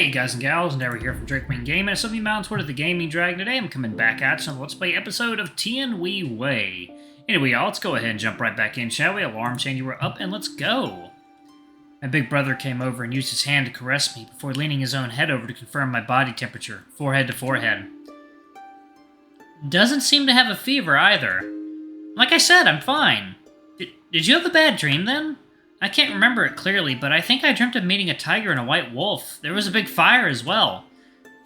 Hey guys and gals, Never here from Drakewing Gaming, and some of you mounts toward the Gaming Dragon. Today I'm coming back at you on the Let's Play episode of Tian He Hui. Anyway, y'all, let's go ahead and jump right back in, shall we? Alarm chain, you were up, and let's go! My big brother came over and used his hand to caress me before leaning his own head over to confirm my body temperature, forehead to forehead. Doesn't seem to have a fever either. Like I said, I'm fine. Did you have a bad dream then? I can't remember it clearly, but I think I dreamt of meeting a tiger and a white wolf. There was a big fire as well.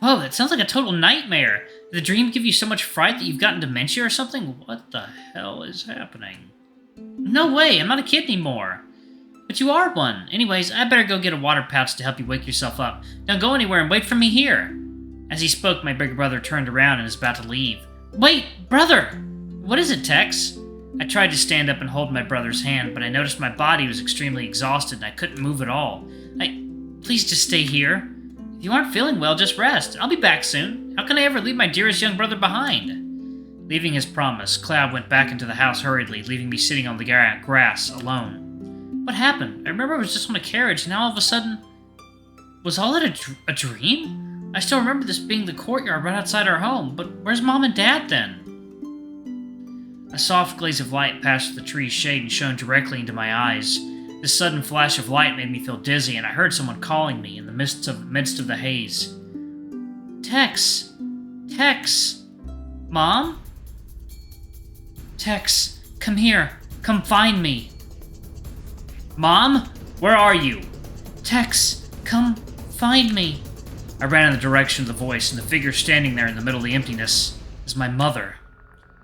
Whoa, that sounds like a total nightmare. Did the dream give you so much fright that you've gotten dementia or something? What the hell is happening? No way, I'm not a kid anymore. But you are one. Anyways, I better go get a water pouch to help you wake yourself up. Don't go anywhere and wait for me here. As he spoke, my big brother turned around and is about to leave. Wait, brother! What is it, Tex? I tried to stand up and hold my brother's hand, but I noticed my body was extremely exhausted and I couldn't move at all. Please just stay here. If you aren't feeling well, just rest. I'll be back soon. How can I ever leave my dearest young brother behind? Leaving his promise, Cloud went back into the house hurriedly, leaving me sitting on the grass, alone. What happened? I remember I was just on a carriage, and now all of a sudden... Was all that a dream? I still remember this being the courtyard right outside our home, but where's Mom and Dad then? A soft glaze of light passed through the tree's shade and shone directly into my eyes. This sudden flash of light made me feel dizzy, and I heard someone calling me in the midst of the haze. Tex! Tex! Mom? Tex, come here. Come find me. Mom? Where are you? Tex, come find me. I ran in the direction of the voice, and the figure standing there in the middle of the emptiness is my mother.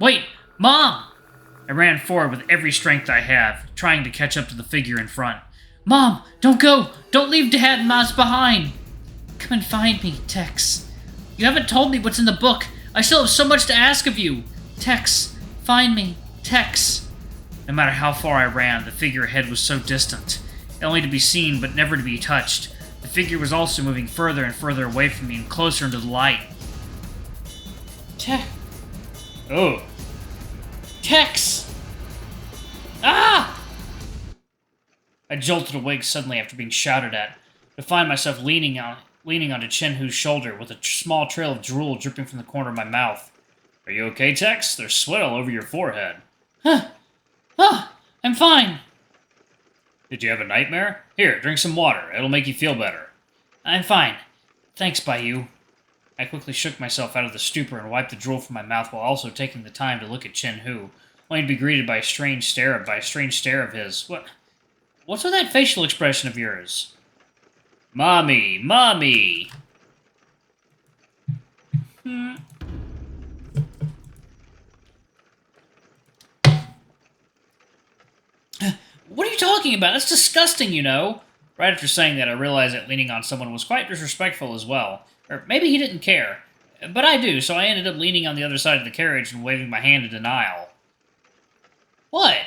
Wait! Mom! I ran forward with every strength I have, trying to catch up to the figure in front. Mom, don't go! Don't leave Dad and us behind! Come and find me, Tex. You haven't told me what's in the book. I still have so much to ask of you. Tex, find me, Tex. No matter how far I ran, the figure ahead was so distant, only to be seen but never to be touched. The figure was also moving further and further away from me and closer into the light. Oh. Tex! Ah! I jolted awake suddenly after being shouted at, to find myself leaning onto Tian Hui's shoulder with a small trail of drool dripping from the corner of my mouth. Are you okay, Tex? There's sweat all over your forehead. I'm fine. Did you have a nightmare? Here, drink some water. It'll make you feel better. I'm fine. Thanks, Bayou. I quickly shook myself out of the stupor and wiped the drool from my mouth while also taking the time to look at Tian He, only to be greeted by a strange stare of his. What's with that facial expression of yours? Mommy! Mommy! What are you talking about? That's disgusting, you know. Right after saying that, I realized that leaning on someone was quite disrespectful as well. Or maybe he didn't care. But I do, so I ended up leaning on the other side of the carriage and waving my hand in denial. What?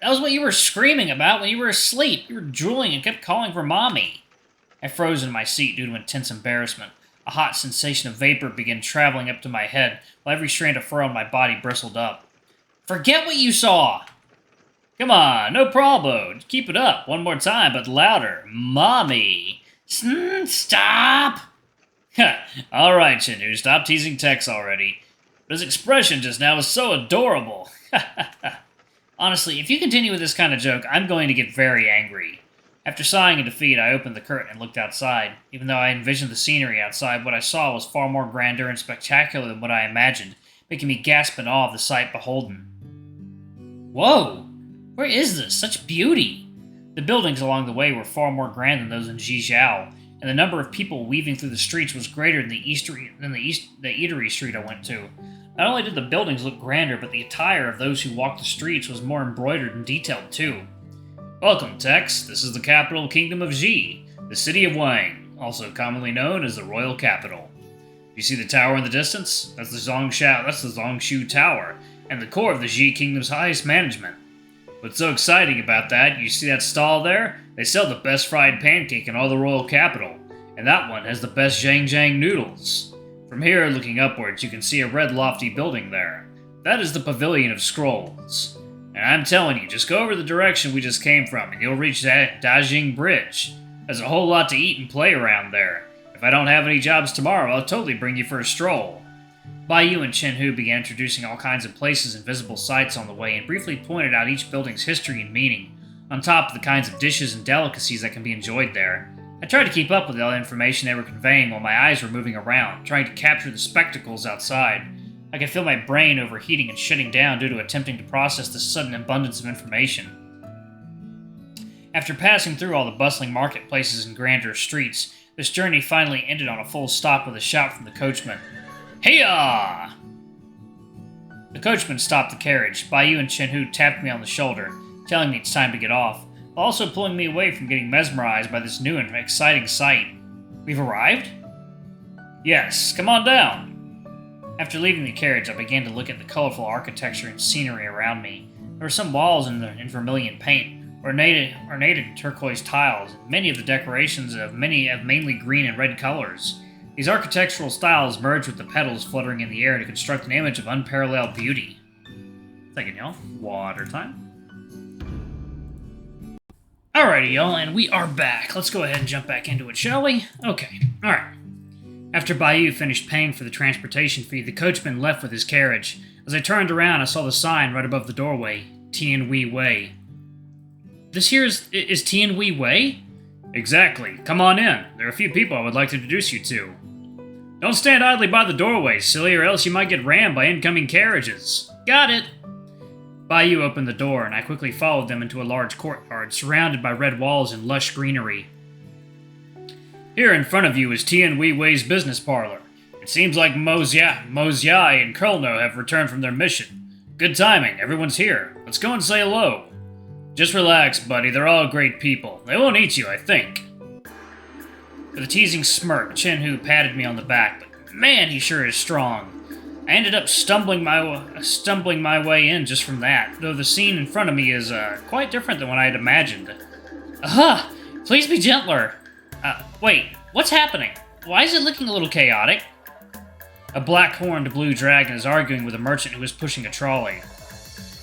That was what you were screaming about when you were asleep. You were drooling and kept calling for Mommy. I froze in my seat due to intense embarrassment. A hot sensation of vapor began traveling up to my head, while every strand of fur on my body bristled up. Forget what you saw! Come on, no problem. Keep it up. One more time, but louder. Mommy! Stop! Alright, Tian He, stop teasing Tex already. But his expression just now was so adorable. Honestly, if you continue with this kind of joke, I'm going to get very angry. After sighing in defeat, I opened the curtain and looked outside. Even though I envisioned the scenery outside, what I saw was far more grandeur and spectacular than what I imagined, making me gasp in awe of the sight beholden. Whoa! Where is this? Such beauty! The buildings along the way were far more grand than those in Zhizhou, and the number of people weaving through the streets was greater than the eatery street I went to. Not only did the buildings look grander, but the attire of those who walked the streets was more embroidered and detailed too. Welcome, Tex. This is the capital kingdom of Xi, the city of Wang, also commonly known as the royal capital. You see the tower in the distance? That's the Zongshu Tower, and the core of the Xi kingdom's highest management. What's so exciting about that, you see that stall there? They sell the best fried pancake in all the royal capital, and that one has the best Zhang noodles. From here, looking upwards, you can see a red lofty building there. That is the Pavilion of Scrolls. And I'm telling you, just go over the direction we just came from, and you'll reach that Dajing Bridge. There's a whole lot to eat and play around there. If I don't have any jobs tomorrow, I'll totally bring you for a stroll. Baiyu and Tianhehui began introducing all kinds of places and visible sights on the way and briefly pointed out each building's history and meaning, on top of the kinds of dishes and delicacies that can be enjoyed there. I tried to keep up with all the information they were conveying while my eyes were moving around, trying to capture the spectacles outside. I could feel my brain overheating and shutting down due to attempting to process this sudden abundance of information. After passing through all the bustling marketplaces and grander streets, this journey finally ended on a full stop with a shout from the coachman. Hey-ya! The coachman stopped the carriage. Baiyu and Tianhehui tapped me on the shoulder, telling me it's time to get off, while also pulling me away from getting mesmerized by this new and exciting sight. We've arrived? Yes, come on down. After leaving the carriage, I began to look at the colorful architecture and scenery around me. There were some walls in vermilion paint, ornated in turquoise tiles, and many of the decorations of mainly green and red colors. These architectural styles merged with the petals fluttering in the air to construct an image of unparalleled beauty. Thank you, y'all. Water time. Alrighty, y'all, and we are back. Let's go ahead and jump back into it, shall we? Okay, alright. After Baiyu finished paying for the transportation fee, the coachman left with his carriage. As I turned around, I saw the sign right above the doorway, Tianhehui. This here is Tianhehui? Exactly. Come on in. There are a few people I would like to introduce you to. Don't stand idly by the doorway, silly, or else you might get rammed by incoming carriages. Got it. Baiyu opened the door, and I quickly followed them into a large courtyard, surrounded by red walls and lush greenery. Here in front of you is Tianhehui's business parlor. It seems like Mozia and Kulno have returned from their mission. Good timing, everyone's here. Let's go and say hello. Just relax, buddy, they're all great people. They won't eat you, I think. With a teasing smirk, Tianhehui patted me on the back, but man, he sure is strong. I ended up stumbling my way in just from that, though the scene in front of me is quite different than what I had imagined. Aha! Please be gentler. Wait, what's happening? Why is it looking a little chaotic? A black-horned blue dragon is arguing with a merchant who is pushing a trolley.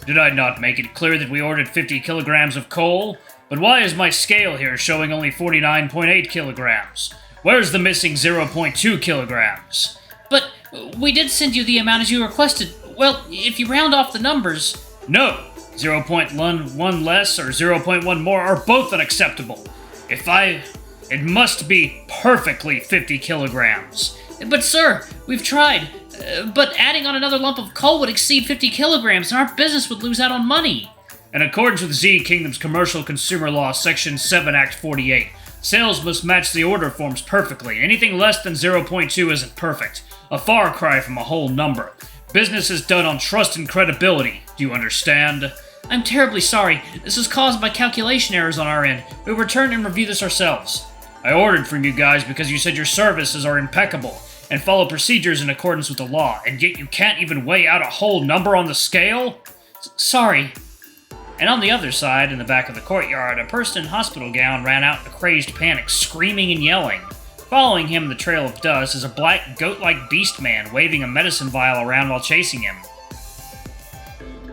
Did I not make it clear that we ordered 50 kilograms of coal? But why is my scale here showing only 49.8 kilograms? Where's the missing 0.2 kilograms? But we did send you the amount as you requested. Well, if you round off the numbers... No! 0.1 less or 0.1 more are both unacceptable. It must be perfectly 50 kilograms. But sir, we've tried. But adding on another lump of coal would exceed 50 kilograms, and our business would lose out on money. In accordance with Z Kingdom's Commercial Consumer Law, Section 7, Act 48, sales must match the order forms perfectly. Anything less than 0.2 isn't perfect. A far cry from a whole number. Business is done on trust and credibility. Do you understand? I'm terribly sorry. This is caused by calculation errors on our end. We'll return and review this ourselves. I ordered from you guys because you said your services are impeccable and follow procedures in accordance with the law, and yet you can't even weigh out a whole number on the scale? Sorry. And on the other side, in the back of the courtyard, a person in hospital gown ran out in a crazed panic, screaming and yelling. Following him in the trail of dust is a black, goat-like beast man waving a medicine vial around while chasing him.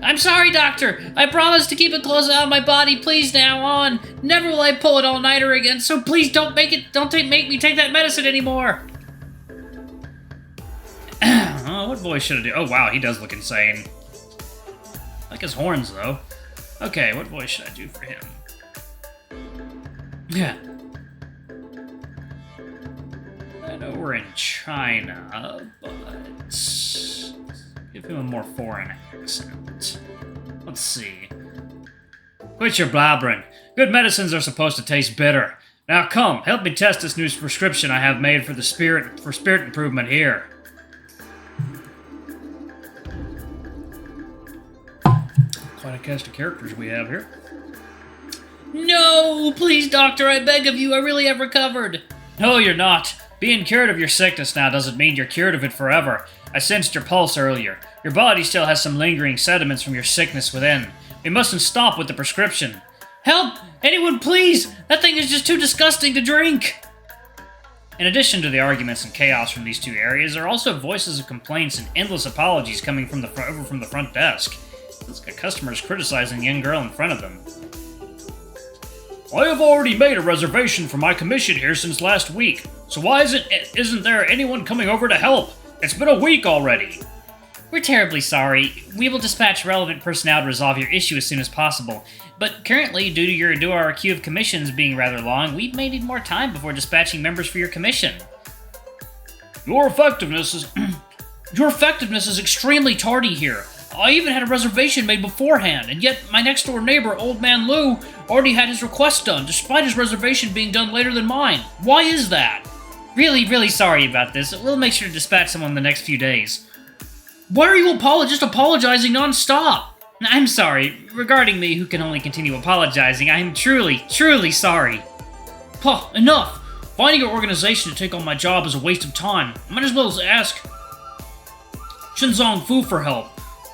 I'm sorry, Doctor. I promise to keep it close out of my body, please, now on. Never will I pull an all-nighter again, so please don't make me take that medicine anymore. Oh, what voice should I do? Oh, wow, he does look insane. I like his horns, though. Okay, what voice should I do for him? Yeah. I know we're in China, but let's give him a more foreign accent. Let's see. Quit your blabbering. Good medicines are supposed to taste bitter. Now come, help me test this new prescription I have made for spirit improvement here. Quite a cast of characters we have here. No! Please, Doctor, I beg of you, I really have recovered. No, you're not. Being cured of your sickness now doesn't mean you're cured of it forever. I sensed your pulse earlier. Your body still has some lingering sediments from your sickness within. We mustn't stop with the prescription. Help! Anyone, please! That thing is just too disgusting to drink! In addition to the arguments and chaos from these two areas, there are also voices of complaints and endless apologies coming from the front desk. It's like customers criticizing the young girl in front of them. I have already made a reservation for my commission here since last week, So why isn't there anyone coming over to help? It's been a week already. We're terribly sorry. We will dispatch relevant personnel to resolve your issue as soon as possible. But currently, due to our queue of commissions being rather long, we may need more time before dispatching members for your commission. Your effectiveness is extremely tardy here. I even had a reservation made beforehand, and yet my next-door neighbor, Old Man Lou, already had his request done, despite his reservation being done later than mine. Why is that? Really, really sorry about this. We'll make sure to dispatch someone in the next few days. Why are you just apologizing non-stop? I'm sorry. Regarding me, who can only continue apologizing, I am truly, truly sorry. Puh, enough! Finding your organization to take on my job is a waste of time. I might as well ask Shinzong Fu for help.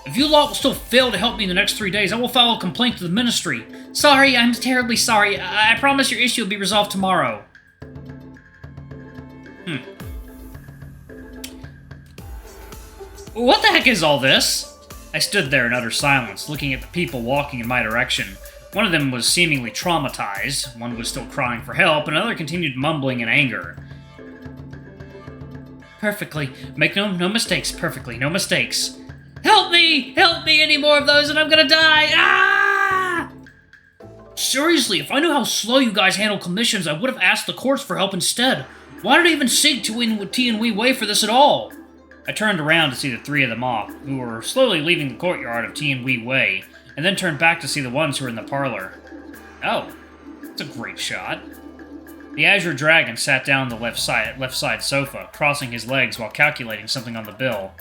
If you lot will still fail to help me in the next 3 days, I will file a complaint to the ministry. Sorry, I'm terribly sorry. I promise your issue will be resolved tomorrow. What the heck is all this? I stood there in utter silence, looking at the people walking in my direction. One of them was seemingly traumatized, one was still crying for help, and another continued mumbling in anger. Perfectly. Make no mistakes. Perfectly. No mistakes. Help me! Help me! Any more of those and I'm gonna die! Ah! Seriously, if I knew how slow you guys handle commissions, I would have asked the courts for help instead. Why did I even seek Tian He for this at all? I turned around to see the three of them off, who were slowly leaving the courtyard of Tian He, and then turned back to see the ones who were in the parlor. Oh, that's a great shot. The Azure Dragon sat down on the left side sofa, crossing his legs while calculating something on the bill.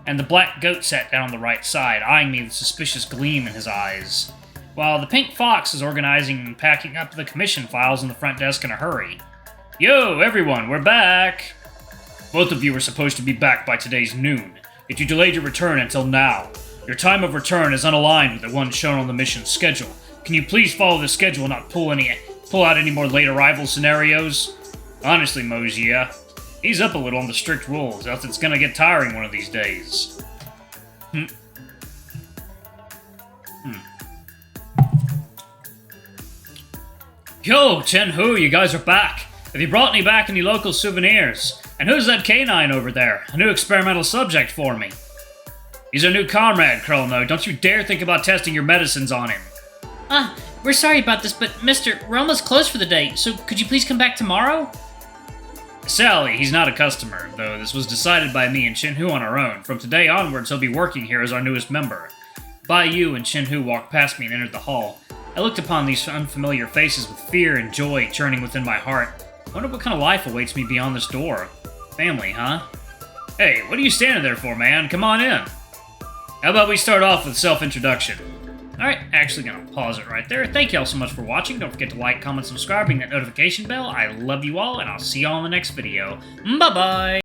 And the Black Goat sat down on the right side, eyeing me with a suspicious gleam in his eyes, while the Pink Fox is organizing and packing up the commission files on the front desk in a hurry. Yo, everyone, we're back! Both of you were supposed to be back by today's noon, yet you delayed your return until now. Your time of return is unaligned with the one shown on the mission schedule. Can you please follow the schedule and not pull out any more late arrival scenarios? Honestly, Mojia, ease up a little on the strict rules, else it's gonna get tiring one of these days. Yo, Tian He, you guys are back. Have you brought any local souvenirs? And who's that canine over there? A new experimental subject for me. He's our new comrade, Chrono. Don't you dare think about testing your medicines on him. We're sorry about this, but mister, we're almost closed for the day, so could you please come back tomorrow? Sally, he's not a customer, though this was decided by me and Tianhehui on our own. From today onwards, he'll be working here as our newest member. Bai Yu and Tianhehui walked past me and entered the hall. I looked upon these unfamiliar faces with fear and joy churning within my heart. I wonder what kind of life awaits me beyond this door. Family, huh? Hey, what are you standing there for, man? Come on in. How about we start off with self-introduction? Alright, actually gonna pause it right there. Thank you all so much for watching. Don't forget to like, comment, subscribe, ring that notification bell. I love you all, and I'll see you all in the next video. Bye-bye!